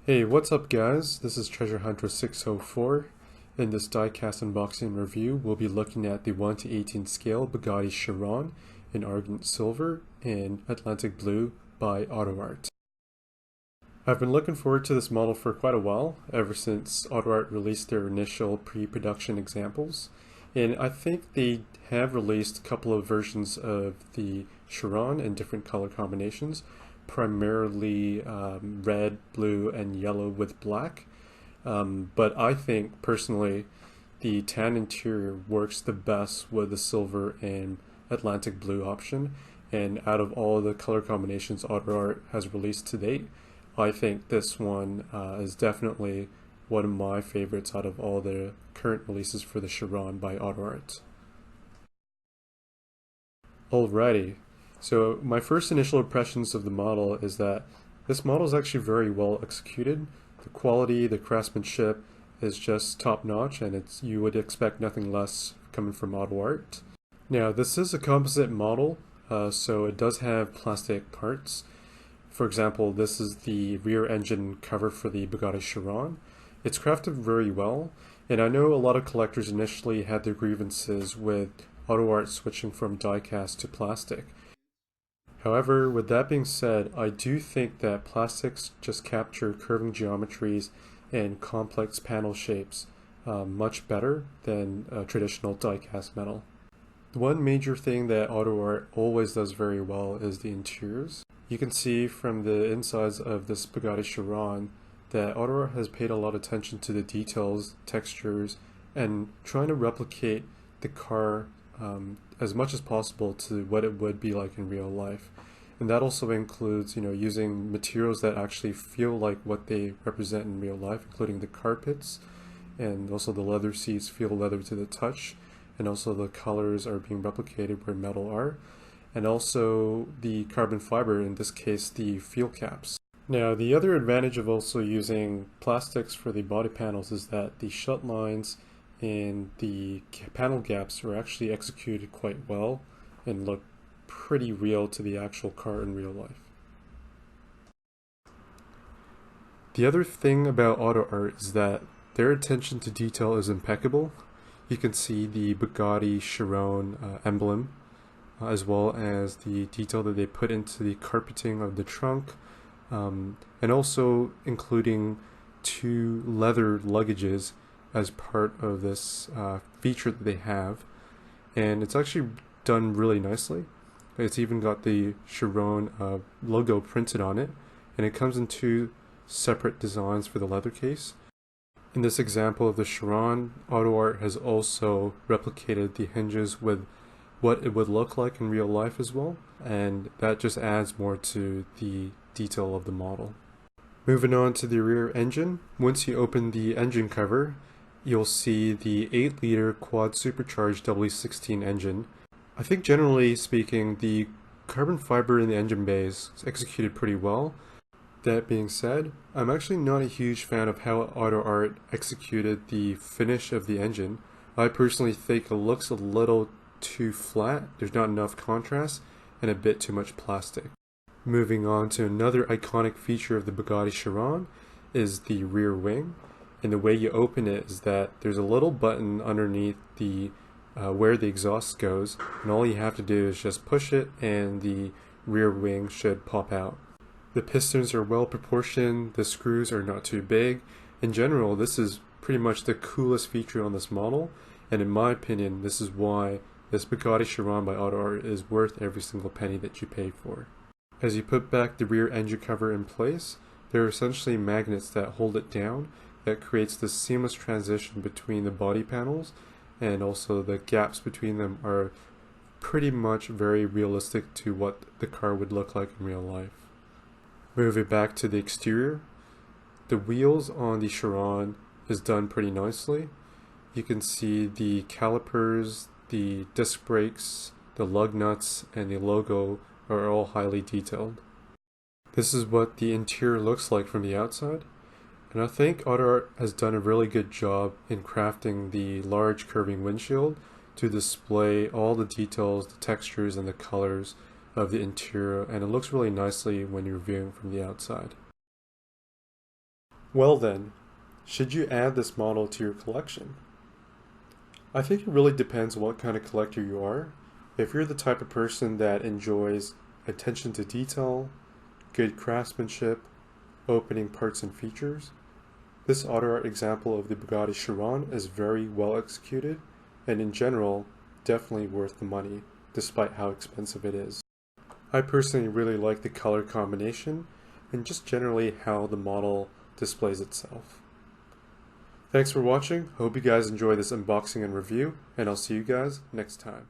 Hey, what's up guys? This is Treasure Hunter 604. In this diecast unboxing review, we'll be looking at the 1:18 scale Bugatti Chiron in Argent Silver and Atlantic Blue by Autoart. I've been looking forward to this model for quite a while, ever since Autoart released their initial pre-production examples, and I think they have released a couple of versions of the Chiron in different color combinations, primarily red, blue, and yellow with black. But I think personally the tan interior works the best with the silver and Atlantic blue option. And out of all the color combinations Autoart has released to date, I think this one is definitely one of my favorites out of all the current releases for the Chiron by Autoart. Alrighty, so my first initial impressions of the model is that this model is actually very well executed. The quality, the craftsmanship is just top notch, and you would expect nothing less coming from Autoart. Now this is a composite model, so it does have plastic parts. For example, this is the rear engine cover for the Bugatti Chiron. It's crafted very well, and I know a lot of collectors initially had their grievances with Autoart switching from die-cast to plastic. However, with that being said, I do think that plastics just capture curving geometries and complex panel shapes much better than traditional die-cast metal. The one major thing that Autoart always does very well is the interiors. You can see from the insides of this Bugatti Chiron that Autoart has paid a lot of attention to the details, textures, and trying to replicate the car as much as possible to what it would be like in real life. And that also includes, using materials that actually feel like what they represent in real life, including the carpets, and also the leather seats feel leather to the touch, and also the colors are being replicated where metal are, and also the carbon fiber, in this case the fuel caps. Now the other advantage of also using plastics for the body panels is that the shut lines and the panel gaps are actually executed quite well and look pretty real to the actual car in real life. The other thing about Autoart is that their attention to detail is impeccable. You can see the Bugatti Chiron emblem, as well as the detail that they put into the carpeting of the trunk, and also including two leather luggages as part of this feature that they have. And it's actually done really nicely. It's even got the Chiron logo printed on it, and it comes in two separate designs for the leather case. In this example of the Chiron, Autoart has also replicated the hinges with what it would look like in real life as well, and that just adds more to the detail of the model. Moving on to the rear engine, once you open the engine cover, you'll see the 8-liter quad supercharged W16 engine. I think generally speaking, the carbon fiber in the engine bay is executed pretty well. That being said, I'm actually not a huge fan of how Autoart executed the finish of the engine. I personally think it looks a little too flat, there's not enough contrast, and a bit too much plastic. Moving on to another iconic feature of the Bugatti Chiron is the rear wing. And the way you open it is that there's a little button underneath the where the exhaust goes, and all you have to do is just push it and the rear wing should pop out. The pistons are well proportioned, the screws are not too big. In general, this is pretty much the coolest feature on this model, and in my opinion, this is why this Bugatti Chiron by Autoart is worth every single penny that you pay for. As you put back the rear engine cover in place, there are essentially magnets that hold it down, that creates this seamless transition between the body panels, and also the gaps between them are pretty much very realistic to what the car would look like in real life. Moving back to the exterior, the wheels on the Chiron is done pretty nicely. You can see the calipers, the disc brakes, the lug nuts, and the logo are all highly detailed. This is what the interior looks like from the outside. And I think Autoart has done a really good job in crafting the large curving windshield to display all the details, the textures, and the colors of the interior, and it looks really nicely when you're viewing from the outside. Well then, should you add this model to your collection? I think it really depends what kind of collector you are. If you're the type of person that enjoys attention to detail, good craftsmanship, opening parts and features, this Autoart example of the Bugatti Chiron is very well executed and in general definitely worth the money despite how expensive it is. I personally really like the color combination and just generally how the model displays itself. Thanks for watching, hope you guys enjoy this unboxing and review, and I'll see you guys next time.